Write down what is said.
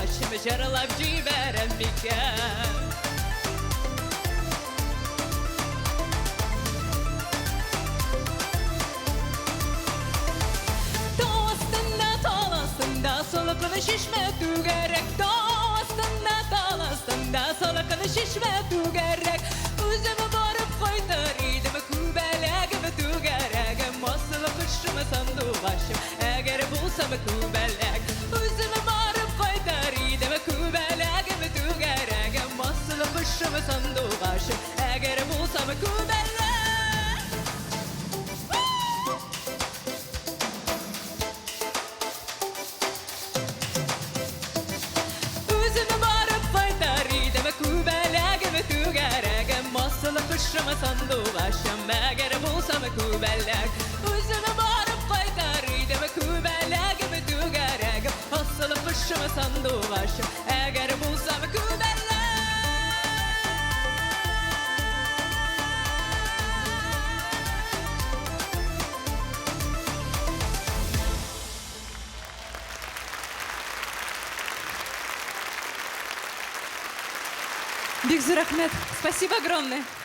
başımı jaralab ciberem miken. Solakını şişme tügerek Dostunda dolasında solakını şişme tügerek Üzümü varıp koytar idimi kübelegimi tügerek Masılı kışımı sandu başım eğer bulsam kübelek Üzümü varıp koytar idimi kübelegimi tügerek Masılı kışımı sandu başım eğer bulsam kübelek Kışımı sandu başım eğer bulsam kübelek Üzümü varıp kaytar ideme kübelegimi tügerek Asılı kışımı sandu başım eğer bulsam kübelek Бигзу рахмет. Спасибо огромное.